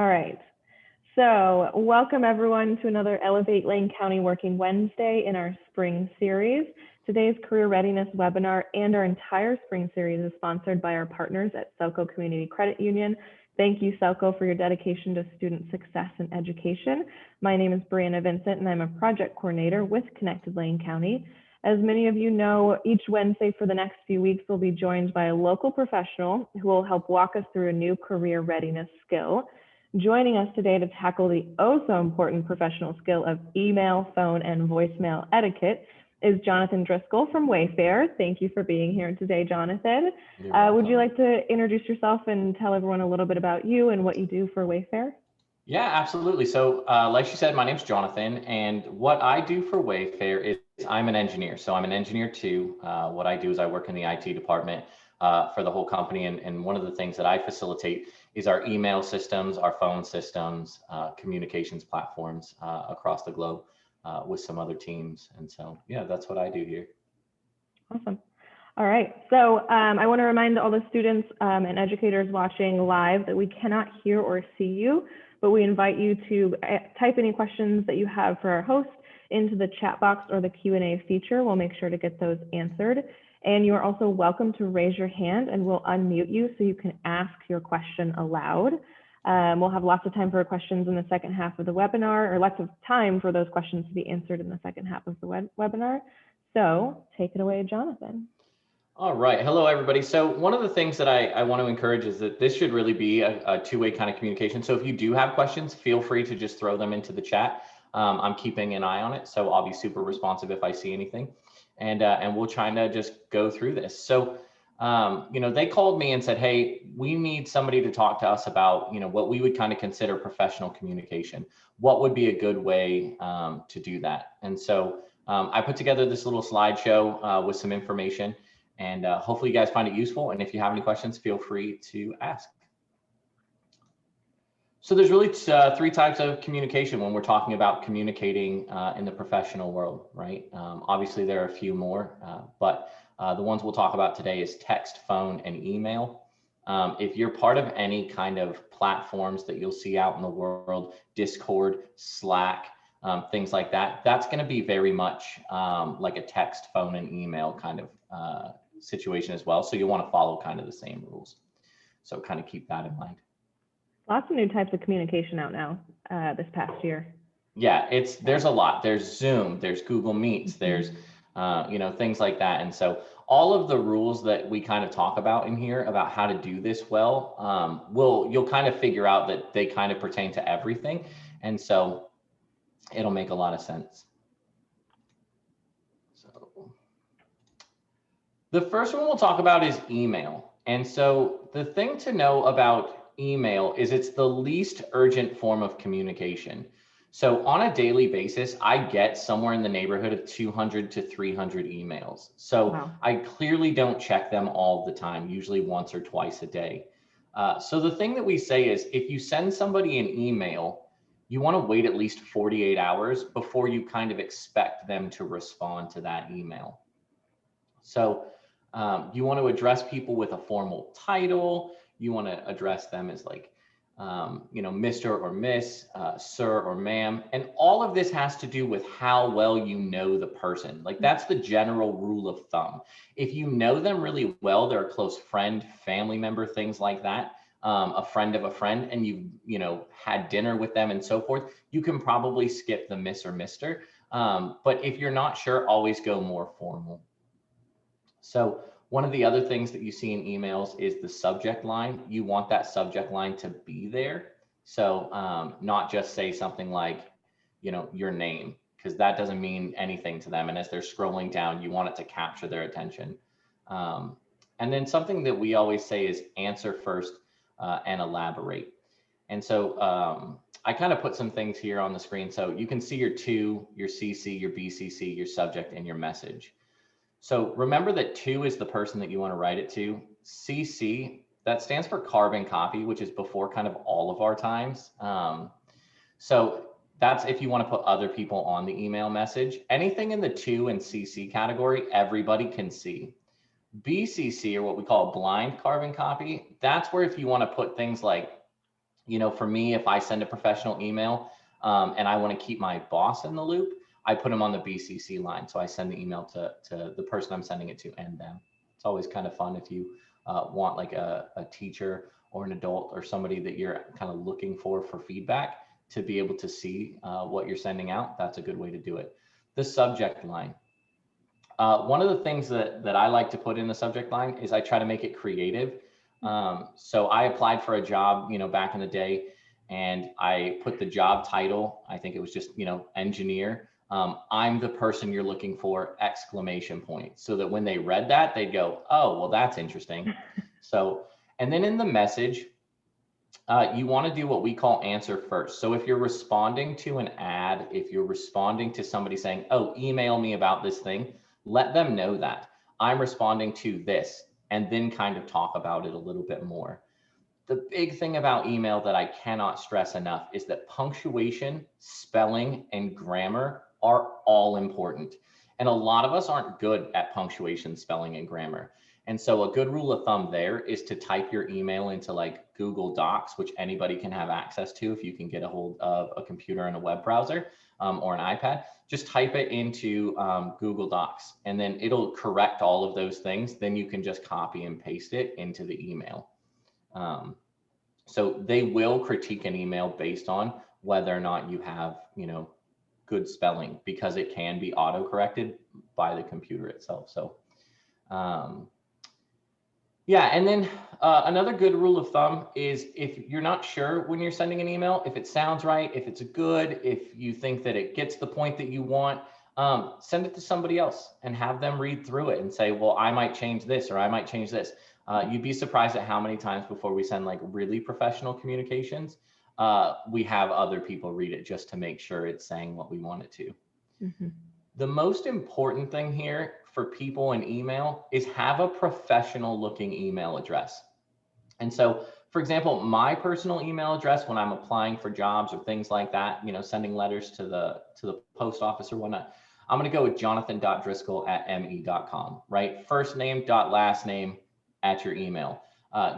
All right. So welcome everyone to another Elevate Lane County Working Wednesday in our spring series. Today's career readiness webinar and our entire spring series is sponsored by our partners at Selco Community Credit Union. Thank you, Selco, for your dedication to student success and education. My name is Brianna Vincent, and I'm a project coordinator with Connected Lane County. As many of you know, each Wednesday for the next few weeks, we'll be joined by a local professional who will help walk us through a new career readiness skill. Joining us today to tackle the so important professional skill of email, phone, and voicemail etiquette is Jonathan Driscoll from Wayfair. Thank you for being here today, Jonathan. Would you like to introduce yourself and tell everyone a little bit about you and what you do for Wayfair? Yeah, absolutely. So like she said, my name's Jonathan, and what I do for Wayfair is I'm an engineer. So I'm an engineer too. What I do is I work in the IT department for the whole company. And one of the things that I facilitate is our email systems, our phone systems, communications platforms across the globe with some other teams. And so, yeah, that's what I do here. Awesome. All right. So I want to remind all the students and educators watching live that we cannot hear or see you, but we invite you to type any questions that you have for our host into the chat box or the Q&A feature. We'll make sure to get those answered. And you are also welcome to raise your hand and we'll unmute you so you can ask your question aloud. We'll have lots of time for questions in the second half of the webinar, or lots of time for those questions to be answered in the second half of the webinar. So take it away, Jonathan. All right. Hello, everybody. So one of the things that I want to encourage is that this should really be a two-way kind of communication. So if you do have questions, feel free to just throw them into the chat. I'm keeping an eye on it, so I'll be super responsive if I see anything. And we'll try to just go through this. So, they called me and said, hey, we need somebody to talk to us about, what we would kind of consider professional communication. What would be a good way to do that? And so I put together this little slideshow with some information. And hopefully you guys find it useful. And if you have any questions, feel free to ask. So there's really three types of communication when we're talking about communicating in the professional world, right? Obviously, there are a few more, but the ones we'll talk about today is text, phone, and email. If you're part of any kind of platforms that you'll see out in the world, Discord, Slack, things like that, that's going to be very much like a text, phone, and email kind of situation as well. So you want to follow kind of the same rules. So kind of keep that in mind. Lots of new types of communication out now this past year. Yeah, there's a lot. There's Zoom, there's Google Meets, there's things like that. And so all of the rules that we kind of talk about in here about how to do this well, you'll kind of figure out that they kind of pertain to everything. And so it'll make a lot of sense. So the first one we'll talk about is email. And so the thing to know about email is it's the least urgent form of communication. So on a daily basis, I get somewhere in the neighborhood of 200 to 300 emails. So wow. I clearly don't check them all the time, usually once or twice a day. So the thing that we say is if you send somebody an email, you want to wait at least 48 hours before you kind of expect them to respond to that email. So you want to address people with a formal title. You want to address them as like, Mr. or Miss, sir or ma'am. And all of this has to do with how well you know the person. Like that's the general rule of thumb. If you know them really well, they're a close friend, family member, things like that, a friend of a friend, and you've, had dinner with them and so forth, you can probably skip the Miss or Mr. But if you're not sure, always go more formal. So one of the other things that you see in emails is the subject line. You want that subject line to be there. So not just say something like, your name, because that doesn't mean anything to them. And as they're scrolling down, you want it to capture their attention. And then something that we always say is answer first and elaborate. And so I kind of put some things here on the screen. So you can see your to, your CC, your BCC, your subject, and your message. So remember that to is the person that you want to write it to. CC, that stands for carbon copy, which is before kind of all of our times. So that's if you want to put other people on the email message. Anything in the to and CC category, everybody can see. BCC, or what we call blind carbon copy, that's where if you want to put things like For me, if I send a professional email and I want to keep my boss in the loop, I put them on the BCC line. So I send the email to the person I'm sending it to and them. It's always kind of fun if you want like a teacher or an adult or somebody that you're kind of looking for feedback to be able to see what you're sending out. That's a good way to do it. The subject line. One of the things that I like to put in the subject line is I try to make it creative. So I applied for a job, back in the day, and I put the job title. I think it was just, engineer. I'm the person you're looking for, exclamation point. So that when they read that, they'd go, oh, well, that's interesting. So, and then in the message, you want to do what we call answer first. So if you're responding to an ad, if you're responding to somebody saying, oh, email me about this thing, let them know that I'm responding to this, and then kind of talk about it a little bit more. The big thing about email that I cannot stress enough is that punctuation, spelling, and grammar are all important. And a lot of us aren't good at punctuation, spelling, and grammar. And so a good rule of thumb there is to type your email into like Google Docs, which anybody can have access to if you can get a hold of a computer and a web browser or an iPad. Just type it into Google Docs, and then it'll correct all of those things. Then you can just copy and paste it into the email. So they will critique an email based on whether or not you have, good spelling, because it can be auto-corrected by the computer itself. So, yeah. And then another good rule of thumb is if you're not sure when you're sending an email, if it sounds right, if it's good, if you think that it gets the point that you want, send it to somebody else and have them read through it and say, well, I might change this or I might change this. You'd be surprised at how many times before we send like really professional communications, we have other people read it just to make sure it's saying what we want it to. Mm-hmm. The most important thing here for people in email is have a professional looking email address. And so, for example, my personal email address when I'm applying for jobs or things like that, sending letters to the post office or whatnot, I'm going to go with jonathan.driscoll@me.com, right? First name dot last name at your email.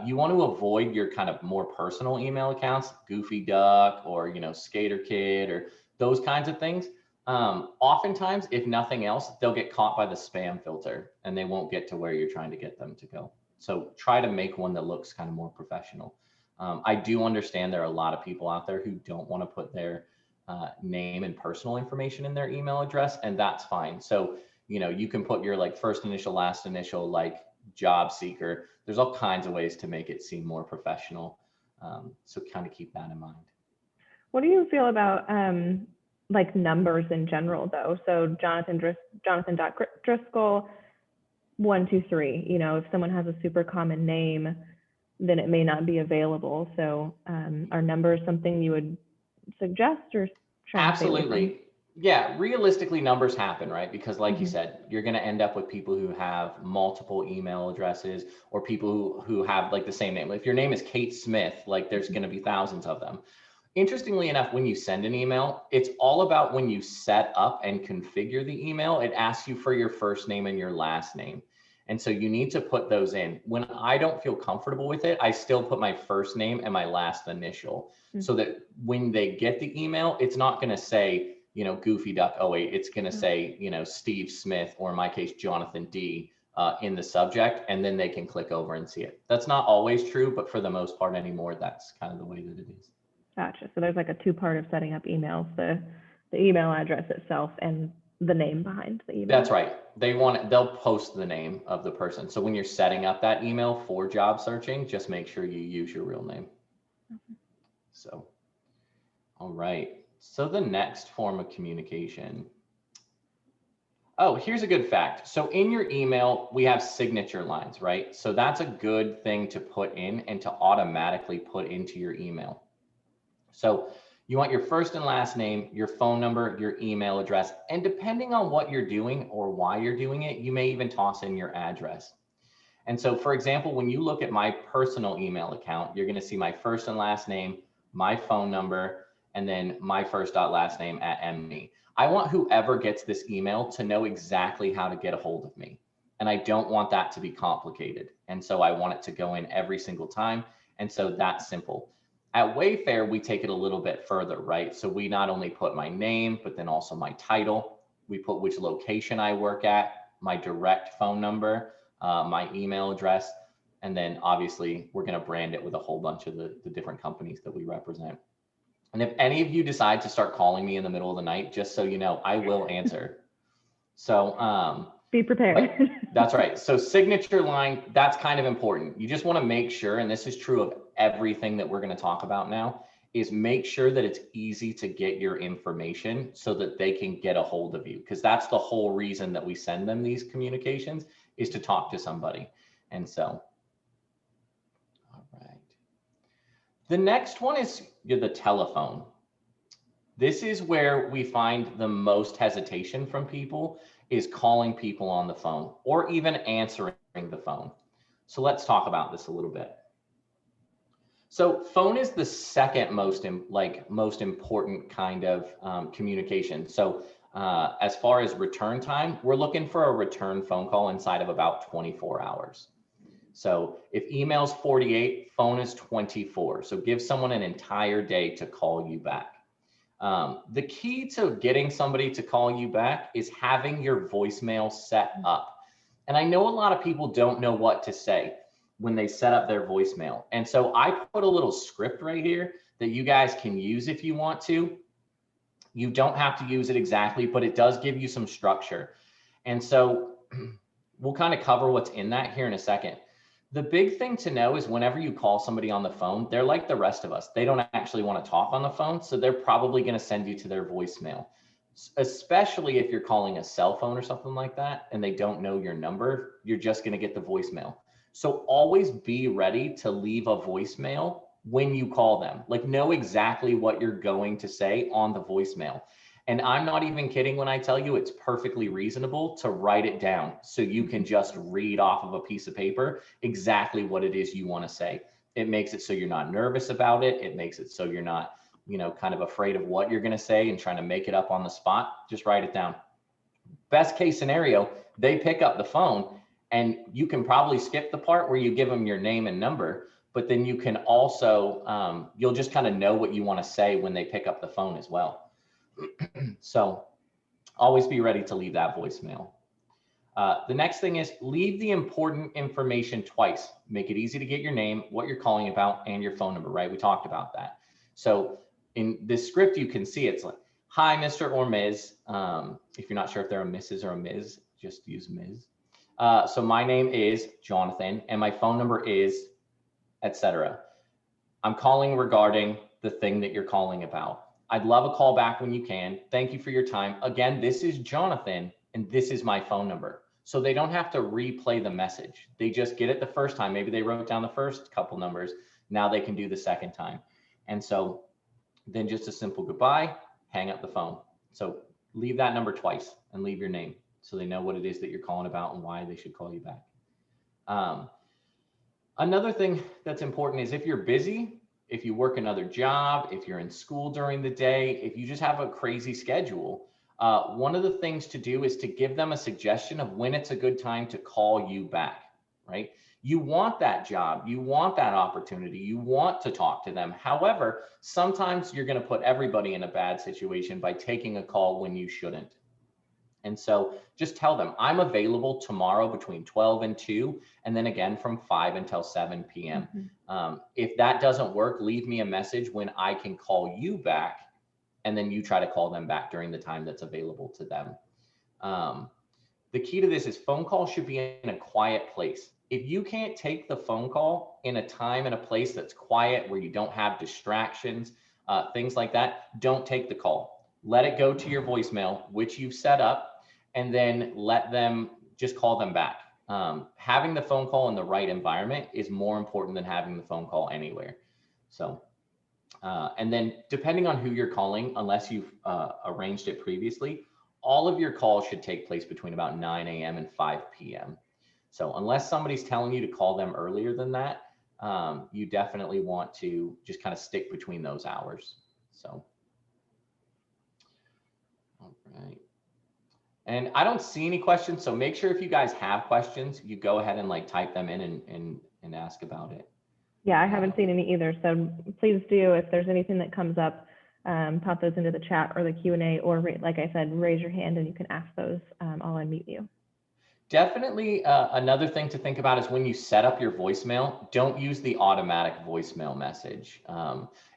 You want to avoid your kind of more personal email accounts, Goofy Duck or, Skater Kid or those kinds of things. Oftentimes, if nothing else, they'll get caught by the spam filter and they won't get to where you're trying to get them to go. So try to make one that looks kind of more professional. I do understand there are a lot of people out there who don't want to put their name and personal information in their email address, and that's fine. So, you can put your like first initial, last initial, like job seeker. There's all kinds of ways to make it seem more professional. So kind of keep that in mind. What do you feel about like numbers in general though? So Jonathan.Driscoll 123, if someone has a super common name, then it may not be available. So are numbers something you would suggest or try? Absolutely. Yeah, realistically numbers happen, right? Because like you said, you're going to end up with people who have multiple email addresses or people who have like the same name. If your name is Kate Smith, like there's going to be thousands of them. Interestingly enough, when you send an email, it's all about when you set up and configure the email, it asks you for your first name and your last name. And so you need to put those in. When I don't feel comfortable with it, I still put my first name and my last initial so that when they get the email, it's not going to say, Goofy Duck 08. It's going to say, Steve Smith, or in my case, Jonathan D in the subject, and then they can click over and see it. That's not always true, but for the most part anymore, that's kind of the way that it is. Gotcha. So there's like a two-part of setting up emails, the email address itself and the name behind the email. That's right. They'll post the name of the person. So when you're setting up that email for job searching, just make sure you use your real name. So, all right. So the next form of communication. Oh, here's a good fact. So in your email, we have signature lines, right? So that's a good thing to put in and to automatically put into your email. So you want your first and last name, your phone number, your email address, and depending on what you're doing or why you're doing it, you may even toss in your address. And so, for example, when you look at my personal email account, you're going to see my first and last name, my phone number, and then my first dot last name @me. I want whoever gets this email to know exactly how to get a hold of me. And I don't want that to be complicated. And so I want it to go in every single time. And so that's simple. At Wayfair, we take it a little bit further, right? So we not only put my name, but then also my title. We put which location I work at, my direct phone number, my email address, and then obviously we're going to brand it with a whole bunch of the different companies that we represent. And if any of you decide to start calling me in the middle of the night, just so you know, I will answer. So be prepared. that's right. So signature line, that's kind of important. You just want to make sure, and this is true of everything that we're going to talk about now, is make sure that it's easy to get your information so that they can get a hold of you. Because that's the whole reason that we send them these communications, is to talk to somebody. And so, all right. The next one is the telephone. This is where we find the most hesitation from people, is calling people on the phone or even answering the phone. So let's talk about this a little bit. So phone is the second most important kind of communication. So as far as return time, we're looking for a return phone call inside of about 24 hours. So if email's 48, phone is 24. So give someone an entire day to call you back. The key to getting somebody to call you back is having your voicemail set up. And I know a lot of people don't know what to say when they set up their voicemail. And so I put a little script right here that you guys can use if you want to. You don't have to use it exactly, but it does give you some structure. And so we'll kind of cover what's in that here in a second. The big thing to know is whenever you call somebody on the phone, they're like the rest of us. They don't actually want to talk on the phone, so they're probably going to send you to their voicemail, especially if you're calling a cell phone or something like that and they don't know your number, you're just going to get the voicemail. So always be ready to leave a voicemail when you call them. Like, know exactly what you're going to say on the voicemail. And I'm not even kidding when I tell you it's perfectly reasonable to write it down so you can just read off of a piece of paper exactly what it is you want to say. It makes it so you're not nervous about it. It makes it so you're not, kind of afraid of what you're going to say and trying to make it up on the spot. Just write it down. Best case scenario, they pick up the phone and you can probably skip the part where you give them your name and number, but then you can also, you'll just kind of know what you want to say when they pick up the phone as well. So always be ready to leave that voicemail. The next thing is leave the important information twice. Make it easy to get your name, what you're calling about, and your phone number, right? We talked about that. So in this script, you can see it's like, hi, Mr. or Ms. If you're not sure if they're a Mrs. or a Ms., just use Ms. So my name is Jonathan and my phone number is, etc. I'm calling regarding the thing that you're calling about. I'd love a call back when you can. Thank you for your time. Again, this is Jonathan and this is my phone number. So they don't have to replay the message. They just get it the first time. Maybe they wrote down the first couple numbers. Now they can do the second time. And so then just a simple goodbye, hang up the phone. So leave that number twice and leave your name so they know what it is that you're calling about and why they should call you back. Another thing that's important is if you're busy, if you work another job, if you're in school during the day, if you just have a crazy schedule, one of the things to do is to give them a suggestion of when it's a good time to call you back, right? You want that job, you want that opportunity, you want to talk to them. However, sometimes you're going to put everybody in a bad situation by taking a call when you shouldn't. And so just tell them, I'm available tomorrow between 12 and 2, and then again from 5 until 7 p.m. If that doesn't work, leave me a message when I can call you back, and then you try to call them back during the time that's available to them. The key to this is phone calls should be in a quiet place. If you can't take the phone call in a time and a place that's quiet, where you don't have distractions, things like that, don't take the call. Let it go to your voicemail, which you've set up, and then let them just call them back. Having the phone call in the right environment is more important than having the phone call anywhere. So, and then depending on who you're calling, unless you've arranged it previously, all of your calls should take place between about 9 a.m. and 5 p.m. So unless somebody's telling you to call them earlier than that, you definitely want to just kind of stick between those hours. So, all right. And I don't see any questions, so make sure if you guys have questions, you go ahead and type them in and ask about it. Yeah, I haven't seen any either. So please do, if there's anything that comes up, pop those into the chat or the Q&A, or like I said, raise your hand and you can ask those. I'll unmute you. Definitely another thing to think about is when you set up your voicemail, don't use the automatic voicemail message.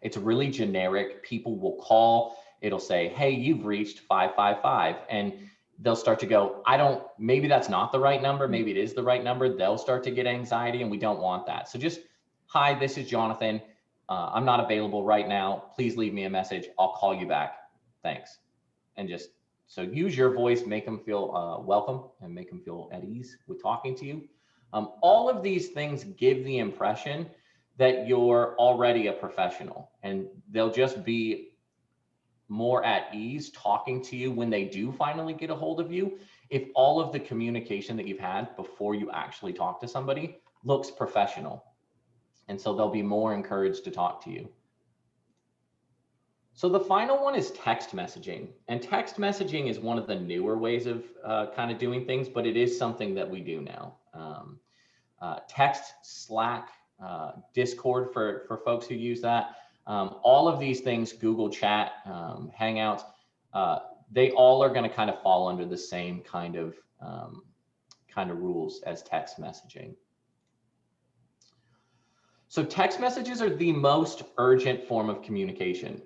It's really generic. People will call, it'll say, hey, you've reached 555. And they'll start to go, maybe that's not the right number. Maybe it is the right number. They'll start to get anxiety, and we don't want that. So just, hi, this is Jonathan. I'm not available right now. Please leave me a message. I'll call you back. Thanks. And just, so use your voice, make them feel welcome, and make them feel at ease with talking to you. All of these things give the impression that you're already a professional, and they'll just be more at ease talking to you when they do finally get a hold of you, if all of the communication that you've had before you actually talk to somebody looks professional. And so they'll be more encouraged to talk to you. So the final one is text messaging, and text messaging is one of the newer ways of kind of doing things, but it is something that we do now. Text, Slack, Discord for folks who use that. All of these things, Google Chat, Hangouts, they all are going to kind of fall under the same kind of rules as text messaging. So text messages are the most urgent form of communication.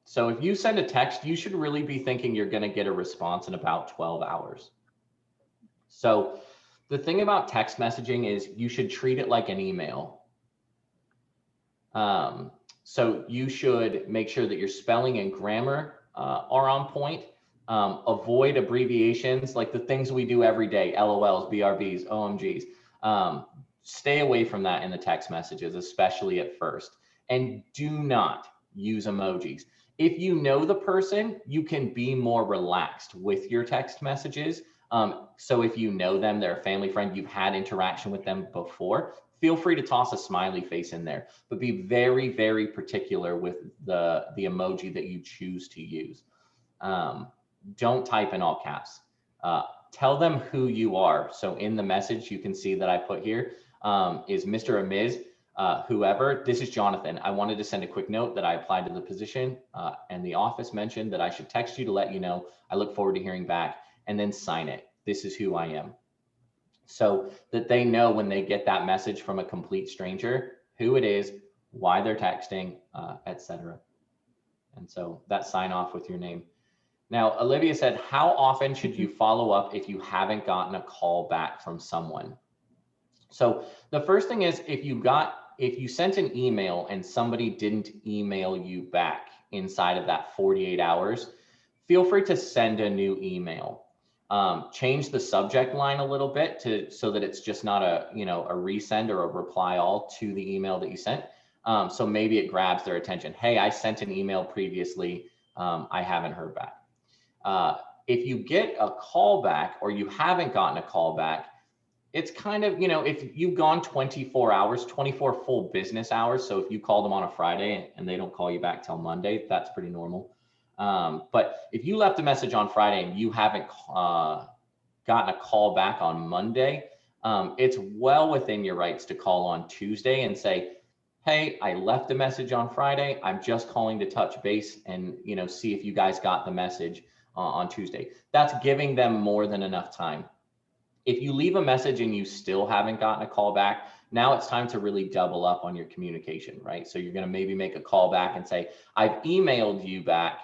So if you send a text, you should really be thinking you're going to get a response in about 12 hours. So the thing about text messaging is you should treat it like an email. So you should make sure that your spelling and grammar are on point. Avoid abbreviations like the things we do every day, LOLs, BRBs, OMGs. Stay away from that in the text messages, especially at first. And do not use emojis. If you know the person, you can be more relaxed with your text messages. So if you know them, they're a family friend, you've had interaction with them before, feel free to toss a smiley face in there, but be very, very particular with the emoji that you choose to use. Don't type in all caps. Tell them who you are. So in the message, you can see that I put here is Mr. or Ms. Whoever, this is Jonathan. I wanted to send a quick note that I applied to the position and the office mentioned that I should text you to let you know. I look forward to hearing back, and then sign it. This is who I am. So that they know when they get that message from a complete stranger, who it is, why they're texting, etc. And so that sign off with your name. Now, Olivia said, how often should you follow up if you haven't gotten a call back from someone? So the first thing is if you sent an email and somebody didn't email you back inside of that 48 hours, feel free to send a new email. Change the subject line a little bit so that it's just not a resend or a reply all to the email that you sent. So maybe it grabs their attention. Hey, I sent an email previously. I haven't heard back. If you get a call back or you haven't gotten a call back, it's kind of, if you've gone 24 hours, 24 full business hours. So if you call them on a Friday and they don't call you back till Monday, that's pretty normal. But if you left a message on Friday and you haven't gotten a call back on Monday, it's well within your rights to call on Tuesday and say, hey, I left a message on Friday. I'm just calling to touch base and see if you guys got the message on Tuesday. That's giving them more than enough time. If you leave a message and you still haven't gotten a call back, now it's time to really double up on your communication, right? So you're going to maybe make a call back and say, I've emailed you back.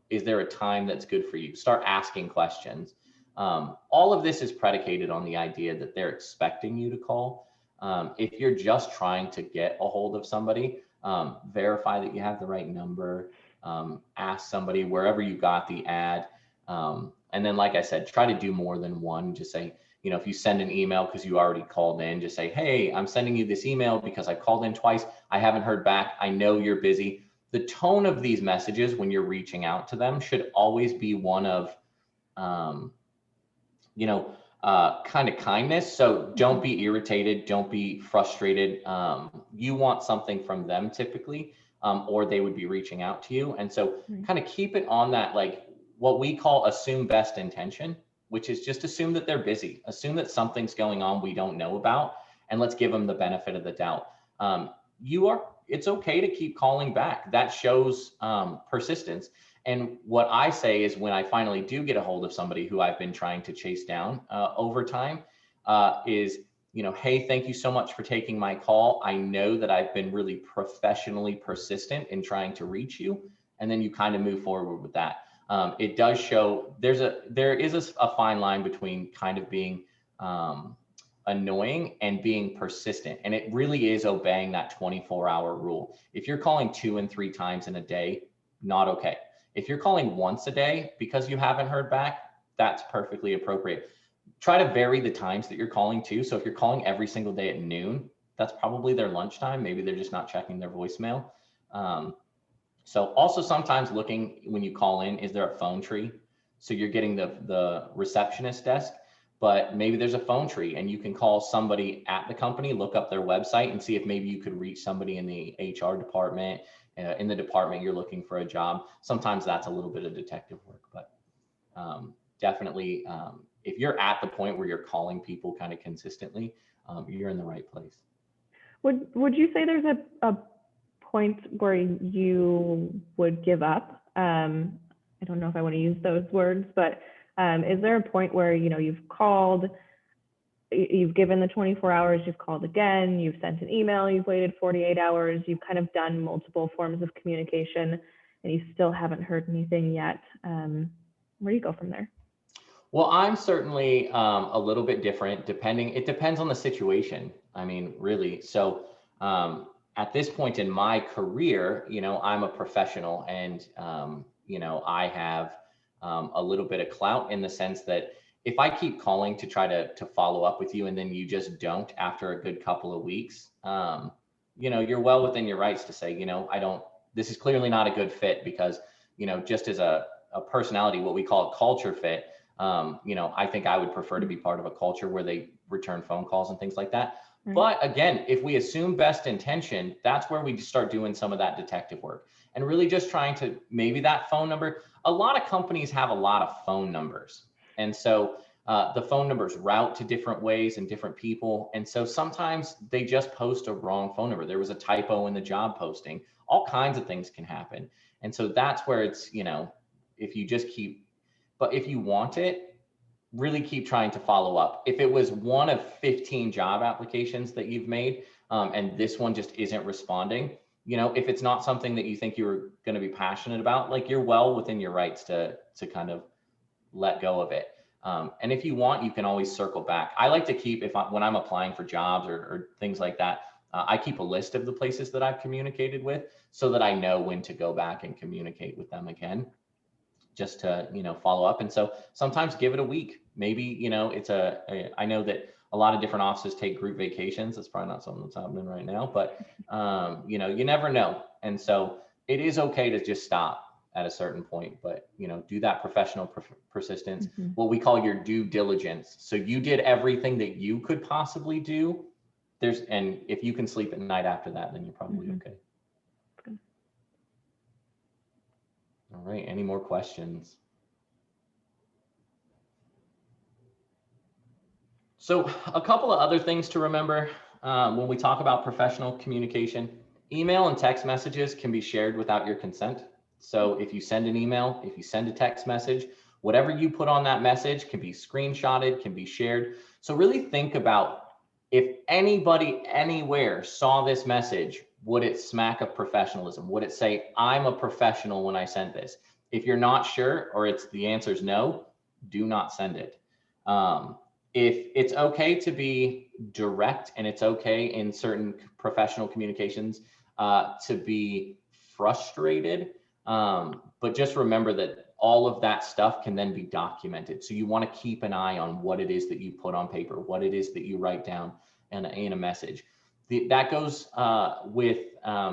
Is there a time that's good for you? Start asking questions. All of this is predicated on the idea that they're expecting you to call. If you're just trying to get a hold of somebody, verify that you have the right number, ask somebody wherever you got the ad. And then, like I said, try to do more than one. Just say, if you send an email because you already called in, just say, hey, I'm sending you this email because I called in twice. I haven't heard back. I know you're busy. The tone of these messages when you're reaching out to them should always be one of, kind of kindness. So don't be irritated. Don't be frustrated. You want something from them typically, or they would be reaching out to you. And so kind of keep it on that, like what we call assume best intention, which is just assume that they're busy, assume that something's going on we don't know about, and let's give them the benefit of the doubt. it's okay to keep calling back. That shows persistence. And what I say is, when I finally do get a hold of somebody who I've been trying to chase down over time, is, hey, thank you so much for taking my call. I know that I've been really professionally persistent in trying to reach you. And then you kind of move forward with that. It does show there is a fine line between kind of being annoying and being persistent. And it really is obeying that 24-hour rule. If you're calling 2 and 3 times in a day, not okay. If you're calling once a day because you haven't heard back, that's perfectly appropriate. Try to vary the times that you're calling too. So if you're calling every single day at noon, that's probably their lunchtime. Maybe they're just not checking their voicemail. So also sometimes looking when you call in, is there a phone tree? So you're getting the receptionist desk, but maybe there's a phone tree and you can call somebody at the company, look up their website and see if maybe you could reach somebody in the HR department, in the department you're looking for a job. Sometimes that's a little bit of detective work, but definitely if you're at the point where you're calling people kind of consistently, you're in the right place. Would you say there's a point where you would give up? I don't know if I want to use those words, but is there a point where, you've called, you've given the 24 hours, you've called again, you've sent an email, you've waited 48 hours, you've kind of done multiple forms of communication and you still haven't heard anything yet? Where do you go from there? Well, I'm certainly a little bit different it depends on the situation. I mean, really. So at this point in my career, I'm a professional and, I have a little bit of clout in the sense that if I keep calling to try to follow up with you and then you just don't after a good couple of weeks, you're well within your rights to say, this is clearly not a good fit because, just as a personality, what we call a culture fit, I think I would prefer to be part of a culture where they return phone calls and things like that. Right. But again, if we assume best intention, that's where we start doing some of that detective work and really just trying to maybe that phone number. A lot of companies have a lot of phone numbers. And so the phone numbers route to different ways and different people. And so sometimes they just post a wrong phone number. There was a typo in the job posting. All kinds of things can happen. And so that's where it's, if you just keep, but if you want it, really keep trying to follow up. If it was one of 15 job applications that you've made and this one just isn't responding, if it's not something that you think you're going to be passionate about, like you're well within your rights to kind of let go of it. And if you want, you can always circle back. I like to keep, when I'm applying for jobs or things like that, I keep a list of the places that I've communicated with so that I know when to go back and communicate with them again, just to, follow up. And so sometimes give it a week. Maybe, it's I know that a lot of different offices take group vacations. That's probably not something that's happening right now, but, you never know. And so it is okay to just stop at a certain point, but, do that professional persistence, what we call your due diligence. So you did everything that you could possibly do. And if you can sleep at night after that, then you're probably okay. All right, any more questions? So a couple of other things to remember when we talk about professional communication. Email and text messages can be shared without your consent. So if you send an email, if you send a text message, whatever you put on that message can be screenshotted, can be shared. So really think about, if anybody anywhere saw this message, would it smack of professionalism? Would it say, I'm a professional when I sent this? If you're not sure, or the answer is no, do not send it. If it's okay to be direct and it's okay in certain professional communications to be frustrated, but just remember that all of that stuff can then be documented. So you want to keep an eye on what it is that you put on paper, what it is that you write down in a message. That goes with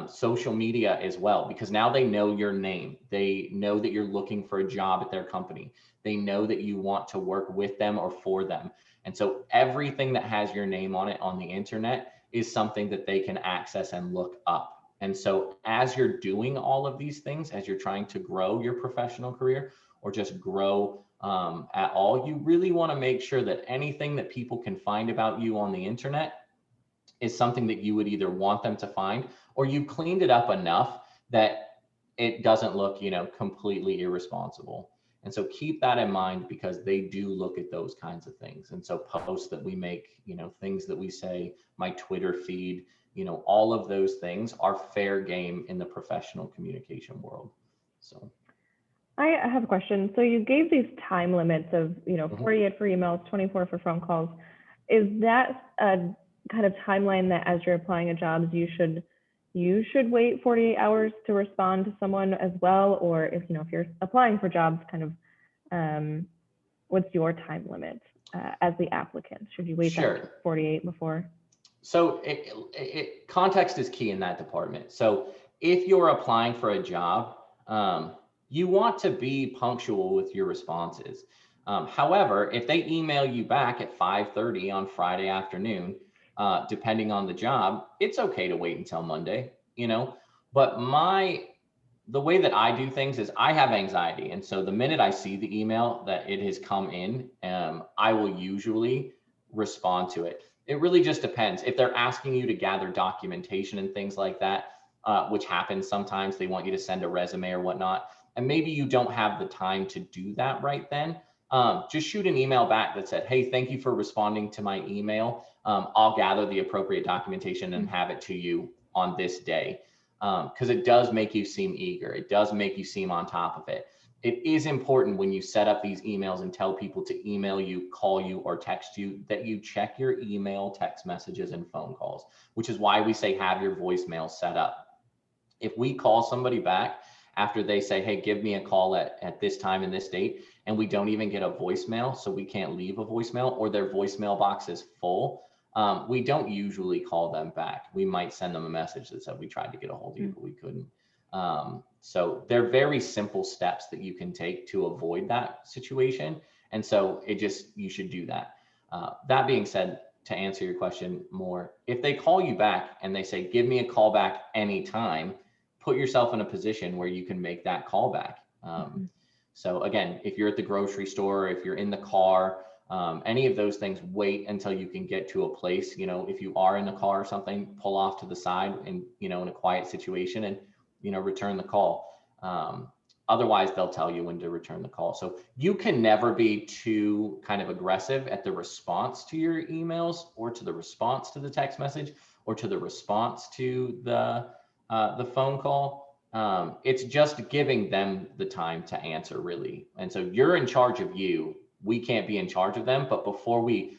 social media as well, because now they know your name. They know that you're looking for a job at their company. They know that you want to work with them or for them. And so everything that has your name on it on the internet is something that they can access and look up. And so as you're doing all of these things, as you're trying to grow your professional career or just grow at all, you really want to make sure that anything that people can find about you on the internet is something that you would either want them to find, or you cleaned it up enough that it doesn't look, completely irresponsible. And so keep that in mind, because they do look at those kinds of things. And so posts that we make, things that we say, my Twitter feed, all of those things are fair game in the professional communication world. So I have a question. So you gave these time limits of, Mhm. 48 for emails, 24 for phone calls. Is that a kind of timeline that as you're applying a job, you should wait 48 hours to respond to someone as well? Or if you're applying for jobs, kind of what's your time limit as the applicant? Should you wait that Sure. 48 before? So context is key in that department. So if you're applying for a job, you want to be punctual with your responses. However, if they email you back at 5:30 on Friday afternoon, depending on the job, it's okay to wait until Monday, But the way that I do things is I have anxiety. And so the minute I see the email that it has come in, I will usually respond to it. It really just depends. If they're asking you to gather documentation and things like that, which happens sometimes, they want you to send a resume or whatnot, and maybe you don't have the time to do that right then, just shoot an email back that said, hey, thank you for responding to my email. I'll gather the appropriate documentation and have it to you on this day. Because it does make you seem eager. It does make you seem on top of it. It is important when you set up these emails and tell people to email you, call you, or text you, that you check your email, text messages, and phone calls, which is why we say have your voicemail set up. If we call somebody back after they say, hey, give me a call at this time and this date, and we don't even get a voicemail, so we can't leave a voicemail, or their voicemail box is full, we don't usually call them back. We might send them a message that said we tried to get a hold of you, but we couldn't. So they're very simple steps that you can take to avoid that situation. And so you should do that. That being said, to answer your question more, if they call you back and they say, give me a call back anytime, put yourself in a position where you can make that call back. So again, if you're at the grocery store, if you're in the car, any of those things, wait until you can get to a place. If you are in the car or something, pull off to the side and, in a quiet situation and, return the call. Otherwise, they'll tell you when to return the call. So you can never be too kind of aggressive at the response to your emails, or to the response to the text message, or to the response to the phone call. It's just giving them the time to answer, really. And so you're in charge of you. We can't be in charge of them, but before we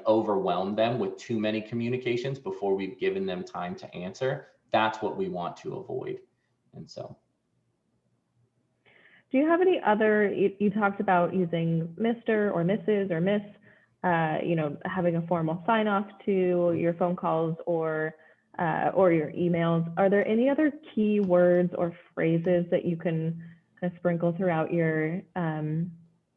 overwhelm them with too many communications, before we've given them time to answer, that's what we want to avoid. And so. Do you have any other, you talked about using Mr. or Mrs. or Miss, having a formal sign off to your phone calls or your emails. Are there any other key words or phrases that you can kind of sprinkle throughout your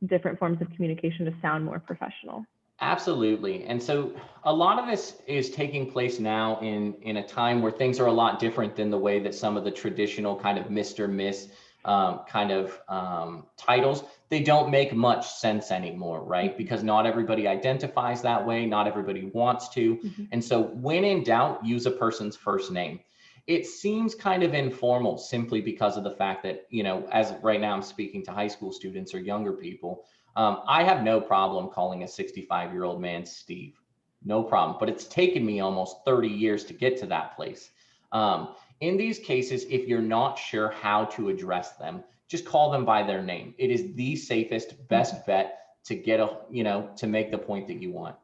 different forms of communication to sound more professional? Absolutely. And so a lot of this is taking place now in a time where things are a lot different than the way that some of the traditional kind of Mr. Miss titles, they don't make much sense anymore, right? Because not everybody identifies that way. Not everybody wants to. And so when in doubt, use a person's first name. It seems kind of informal simply because of the fact that, as right now I'm speaking to high school students or younger people. I have no problem calling a 65-year-old man Steve, no problem. But it's taken me almost 30 years to get to that place. In these cases, if you're not sure how to address them, just call them by their name. It is the safest, best bet to get to make the point that you want.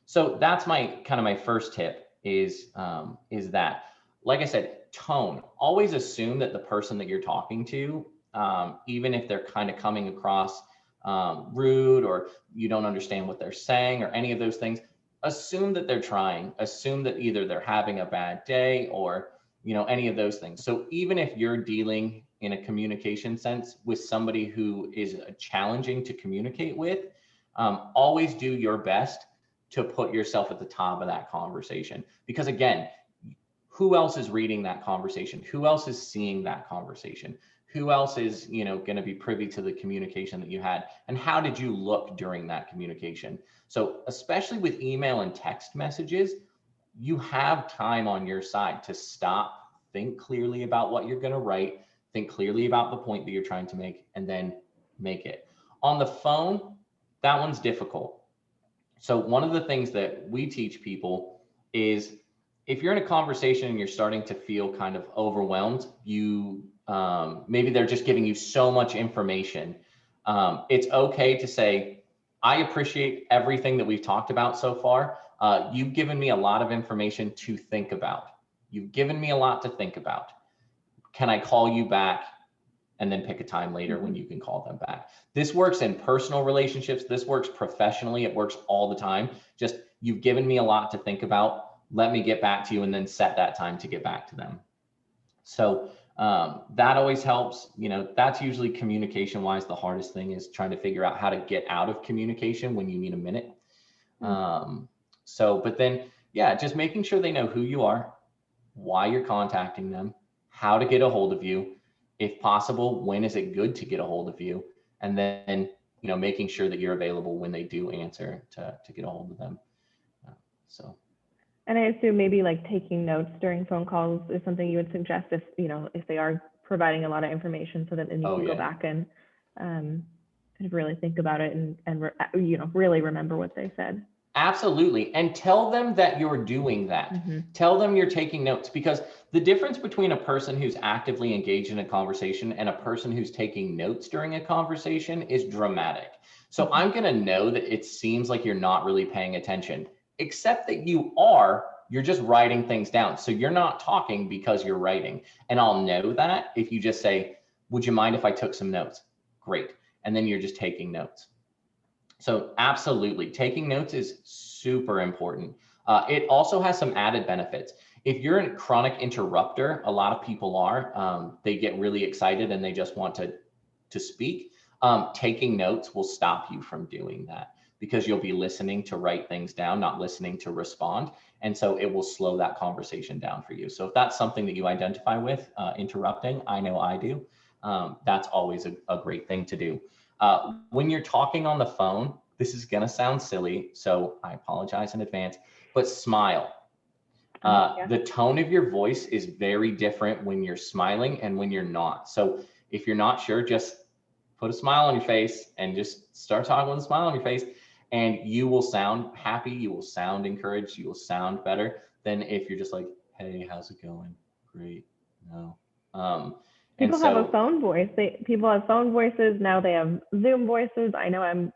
So that's my first tip is that, like I said, tone. Always assume that the person that you're talking to, even if they're kind of coming across rude, or you don't understand what they're saying, or any of those things, assume that they're trying. Assume that either they're having a bad day, or any of those things. So even if you're dealing in a communication sense with somebody who is challenging to communicate with, always do your best to put yourself at the top of that conversation. Because again, who else is reading that conversation? Who else is seeing that conversation? Who else is, going to be privy to the communication that you had? And how did you look during that communication? So especially with email and text messages, you have time on your side to stop, think clearly about what you're going to write, think clearly about the point that you're trying to make, and then make it. On the phone, that one's difficult. So one of the things that we teach people is, if you're in a conversation and you're starting to feel kind of overwhelmed, maybe they're just giving you so much information. It's okay to say, I appreciate everything that we've talked about so far. You've given me a lot of information to think about. You've given me a lot to think about. Can I call you back? And then pick a time later when you can call them back. This works in personal relationships. This works professionally. It works all the time. Just, you've given me a lot to think about. Let me get back to you, and then set that time to get back to them. So that always helps. That's usually communication wise. The hardest thing is trying to figure out how to get out of communication when you need a minute. But then, just making sure they know who you are, why you're contacting them, how to get a hold of you. If possible, when is it good to get a hold of you? And then, making sure that you're available when they do answer to get a hold of them. And I assume maybe like taking notes during phone calls is something you would suggest if they are providing a lot of information, so that then you can go back and really think about it and really remember what they said. Absolutely. And tell them that you're doing that. Tell them you're taking notes, because the difference between a person who's actively engaged in a conversation and a person who's taking notes during a conversation is dramatic. So I'm going to know that it seems like you're not really paying attention, except that you're just writing things down. So you're not talking because you're writing. And I'll know that if you just say, would you mind if I took some notes? Great. And then you're just taking notes. So absolutely, taking notes is super important. It also has some added benefits. If you're a chronic interrupter, a lot of people are, they get really excited and they just want to speak. Taking notes will stop you from doing that, because you'll be listening to write things down, not listening to respond. And so it will slow that conversation down for you. So if that's something that you identify with, interrupting, I know I do, that's always a great thing to do. When you're talking on the phone, this is going to sound silly, so I apologize in advance, but smile. The tone of your voice is very different when you're smiling and when you're not. So if you're not sure, just put a smile on your face and just start talking with a smile on your face, and you will sound happy, you will sound encouraged, you will sound better than if you're just like, hey, how's it going? Great. No. People have a phone voice. People have phone voices. Now they have Zoom voices. I know I'm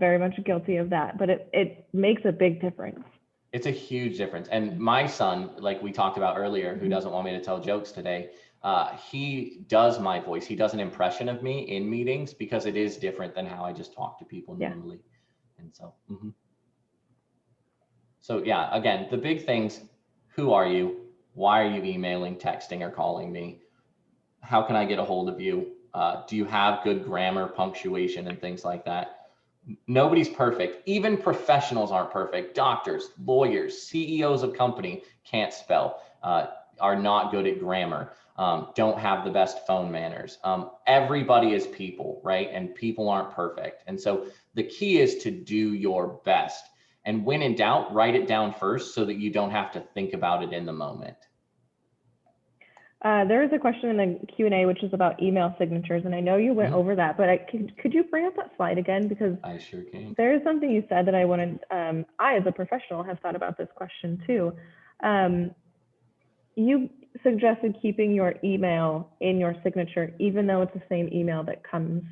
very much guilty of that, but it makes a big difference. It's a huge difference. And my son, like we talked about earlier, who doesn't want me to tell jokes today, he does my voice. He does an impression of me in meetings, because it is different than how I just talk to people normally. And so, So again, the big things: who are you? Why are you emailing, texting, or calling me? How can I get a hold of you? Do you have good grammar, punctuation, and things like that? Nobody's perfect. Even professionals aren't perfect. Doctors, lawyers, CEOs of company can't spell, are not good at grammar, don't have the best phone manners. Everybody is people, right? And people aren't perfect. And so the key is to do your best. And when in doubt, write it down first, so that you don't have to think about it in the moment. There is a question in the Q&A which is about email signatures, and I know you went over that, but could you bring up that slide again? Because I sure can. There is something you said that I wanted. I, as a professional, have thought about this question too. You suggested keeping your email in your signature, even though it's the same email that comes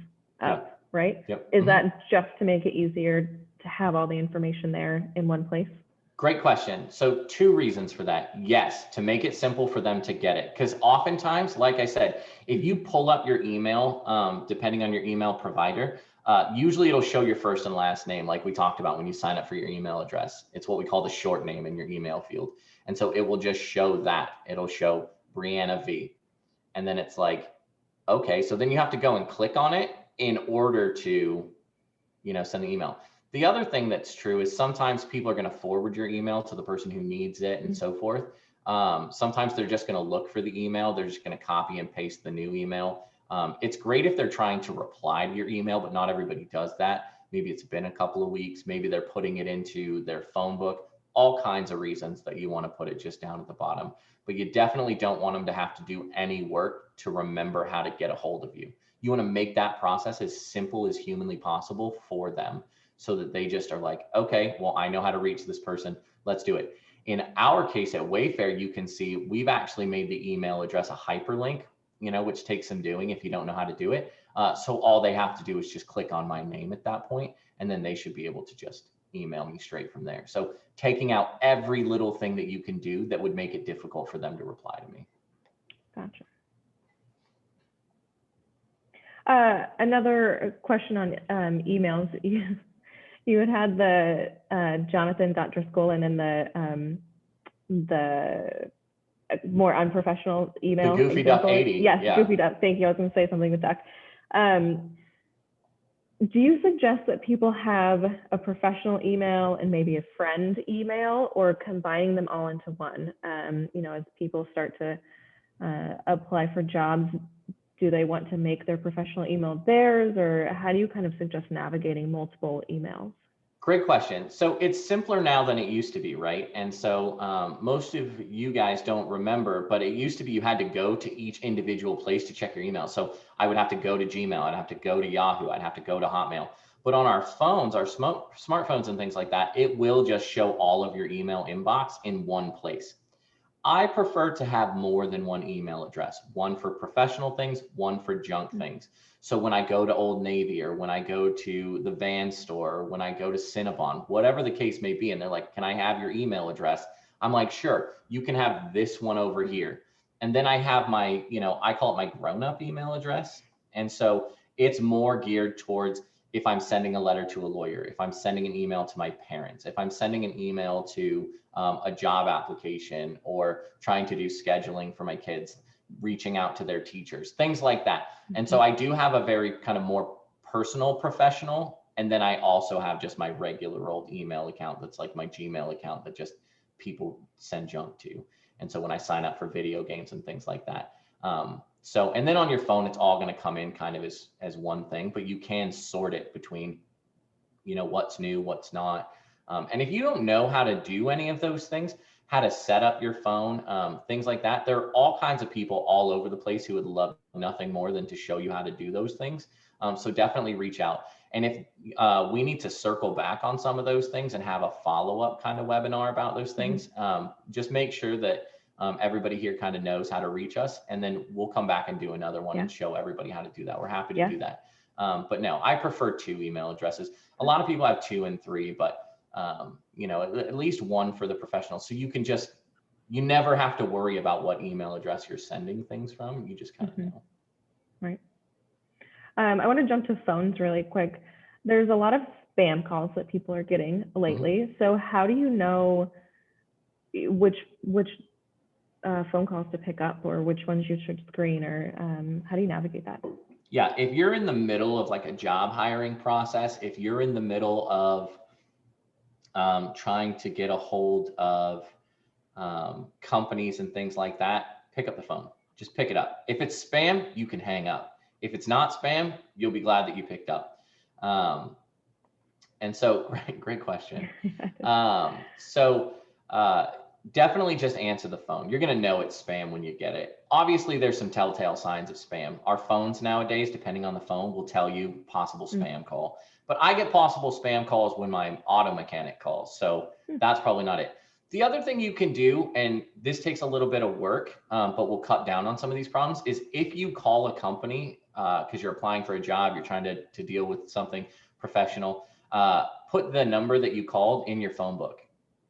up, right? Yep. Is that just to make it easier to have all the information there in one place? Great question. So 2 reasons for that. Yes, to make it simple for them to get it. Because oftentimes, like I said, if you pull up your email, depending on your email provider, usually it'll show your first and last name, like we talked about when you sign up for your email address. It's what we call the short name in your email field. And so it will just show that. It'll show Brianna V. And then it's like, okay, so then you have to go and click on it in order to, send the email. The other thing that's true is sometimes people are going to forward your email to the person who needs it and so forth. Sometimes they're just going to look for the email. They're just going to copy and paste the new email. It's great if they're trying to reply to your email, but not everybody does that. Maybe it's been a couple of weeks. Maybe they're putting it into their phone book. All kinds of reasons that you want to put it just down at the bottom. But you definitely don't want them to have to do any work to remember how to get a hold of you. You want to make that process as simple as humanly possible for them so that they just are like, okay, well, I know how to reach this person. Let's do it. In our case at Wayfair, you can see we've actually made the email address a hyperlink, which takes some doing if you don't know how to do it. So all they have to do is just click on my name at that point, and then they should be able to just email me straight from there. So taking out every little thing that you can do that would make it difficult for them to reply to me. Gotcha. Another question on emails. You had the Jonathan.Driscoll and the more unprofessional email. The goofy.80. Yes, yeah. goofy. Thank you. I was going to say something with that. Do you suggest that people have a professional email and maybe a friend email, or combining them all into one? As people start to apply for jobs, do they want to make their professional email theirs, or how do you kind of suggest navigating multiple emails? Great question. So it's simpler now than it used to be, right? And so most of you guys don't remember, but it used to be you had to go to each individual place to check your email. So I would have to go to Gmail, I'd have to go to Yahoo, I'd have to go to Hotmail. But on our phones, our smartphones and things like that, it will just show all of your email inbox in one place. I prefer to have more than one email address, one for professional things, one for junk things. So when I go to Old Navy, or when I go to the Van store, or when I go to Cinnabon, whatever the case may be, and they're like, can I have your email address? I'm like, sure, you can have this one over here. And then I have my, I call it my grown-up email address. And so it's more geared towards if I'm sending a letter to a lawyer, if I'm sending an email to my parents, if I'm sending an email to a job application, or trying to do scheduling for my kids, reaching out to their teachers, things like that. And so I do have a very kind of more personal, professional, and then I also have just my regular old email account that's like my Gmail account that just people send junk to. And so when I sign up for video games and things like that. And then on your phone, it's all going to come in kind of as one thing, but you can sort it between, what's new, what's not. And if you don't know how to do any of those things, how to set up your phone, things like that, there are all kinds of people all over the place who would love nothing more than to show you how to do those things. So definitely reach out. And if we need to circle back on some of those things and have a follow-up kind of webinar about those things, just make sure that everybody here kind of knows how to reach us, and then we'll come back and do another one and show everybody how to do that. We're happy to do that. But no, I prefer 2 email addresses. A lot of people have 2 and 3, but at least one for the professional. So you never have to worry about what email address you're sending things from. You just kind of know. Right. I want to jump to phones really quick. There's a lot of spam calls that people are getting lately. So how do you know which phone calls to pick up, or which ones you should screen, or how do you navigate that? Yeah, if you're in the middle of like a job hiring process, if you're in the middle of trying to get a hold of companies and things like that, pick up the phone. Just pick it up. If it's spam, you can hang up. If it's not spam, you'll be glad that you picked up. And so, great question. Definitely just answer the phone. You're going to know it's spam when you get it. Obviously, there's some telltale signs of spam. Our phones nowadays, depending on the phone, will tell you possible spam call. But I get possible spam calls when my auto mechanic calls. So that's probably not it. The other thing you can do, and this takes a little bit of work, but will cut down on some of these problems, is if you call a company because you're applying for a job, you're trying to deal with something professional, put the number that you called in your phone book.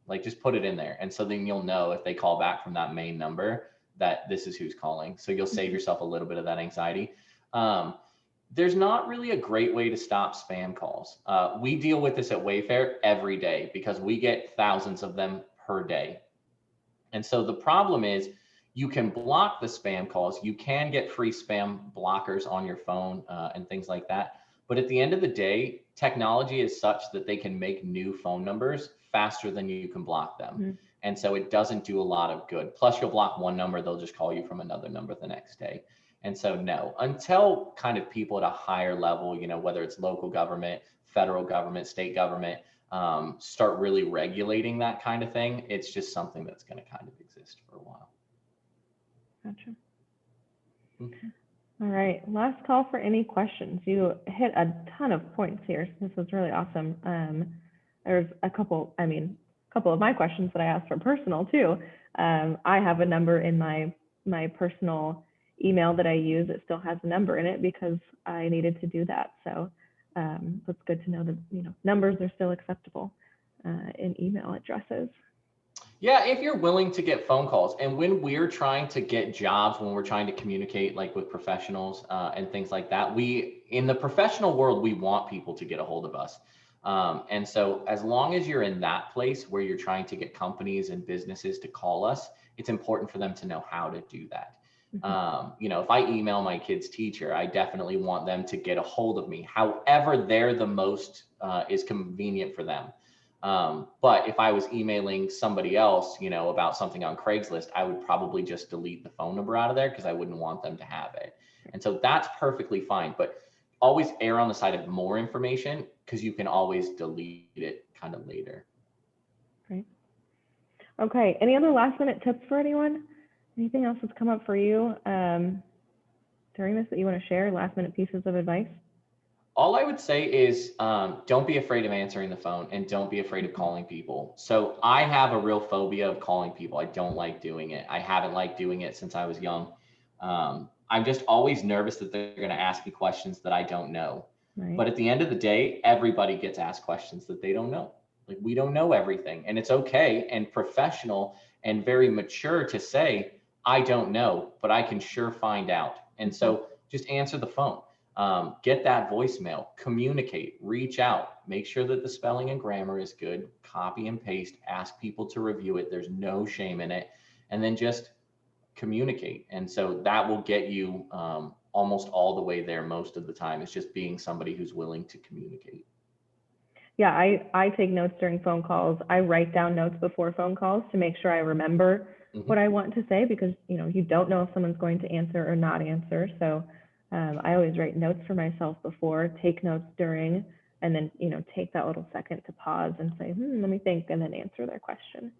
Like just put it in there. And so then you'll know if they call back from that main number that this is who's calling. So you'll save yourself a little bit of that anxiety. There's not really a great way to stop spam calls. We deal with this at Wayfair every day because we get thousands of them per day. And so the problem is you can block the spam calls. You can get free spam blockers on your phone and things like that. But at the end of the day, technology is such that they can make new phone numbers faster than you can block them. And so it doesn't do a lot of good. Plus you'll block one number, they'll just call you from another number the next day. And so no, until kind of people at a higher level, whether it's local government, federal government, state government, start really regulating that kind of thing, it's just something that's going to kind of exist for a while. Gotcha. Mm-hmm. All right, last call for any questions. You hit a ton of points here. This was really awesome. There's a couple of my questions that I asked for personal too. I have a number in my personal email that I use. It still has a number in it because I needed to do that. So that's good to know that numbers are still acceptable in email addresses. Yeah, if you're willing to get phone calls, and when we're trying to get jobs, when we're trying to communicate like with professionals and things like that, in the professional world, we want people to get a hold of us. And so as long as you're in that place where you're trying to get companies and businesses to call us, it's important for them to know how to do that. If I email my kid's teacher, I definitely want them to get a hold of me. However, they're the most is convenient for them. But if I was emailing somebody else, about something on Craigslist, I would probably just delete the phone number out of there because I wouldn't want them to have it. And so that's perfectly fine. But always err on the side of more information because you can always delete it kind of later. Great. Okay. Any other last minute tips for anyone? Anything else that's come up for you during this that you want to share? Last minute pieces of advice? All I would say is don't be afraid of answering the phone and don't be afraid of calling people. So I have a real phobia of calling people. I don't like doing it. I haven't liked doing it since I was young. I'm just always nervous that they're going to ask me questions that I don't know. Right. But at the end of the day, everybody gets asked questions that they don't know. Like we don't know everything, and it's okay and professional and very mature to say, I don't know, but I can sure find out. And so just answer the phone. Get that voicemail, communicate, reach out, make sure that the spelling and grammar is good, copy and paste, ask people to review it. There's no shame in it. And then just communicate. And so that will get you almost all the way there most of the time. It's just being somebody who's willing to communicate. Yeah, I take notes during phone calls. I write down notes before phone calls to make sure I remember what I want to say because, you don't know if someone's going to answer or not answer. So I always write notes for myself before, take notes during, and then, take that little second to pause and say, let me think, and then answer their question.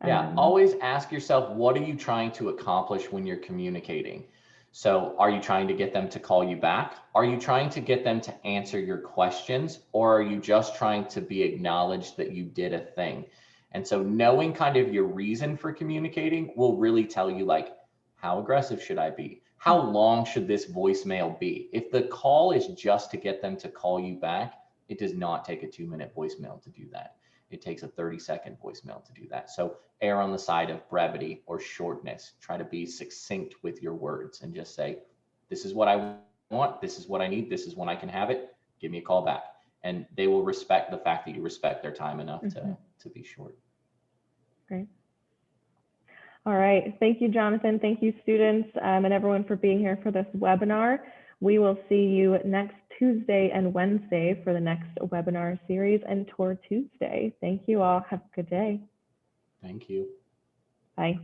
Yeah, always ask yourself, what are you trying to accomplish when you're communicating? So are you trying to get them to call you back? Are you trying to get them to answer your questions? Or are you just trying to be acknowledged that you did a thing? And so knowing kind of your reason for communicating will really tell you like, how aggressive should I be? How long should this voicemail be? If the call is just to get them to call you back, it does not take a 2-minute voicemail to do that. It takes a 30-second voicemail to do that. So err on the side of brevity or shortness. Try to be succinct with your words and just say, this is what I want. This is what I need. This is when I can have it. Give me a call back. And they will respect the fact that you respect their time enough to be short. Great. All right. Thank you, Jonathan. Thank you, students, and everyone for being here for this webinar. We will see you next Tuesday and Wednesday for the next webinar series and Tour Tuesday. Thank you all. Have a good day. Thank you. Bye.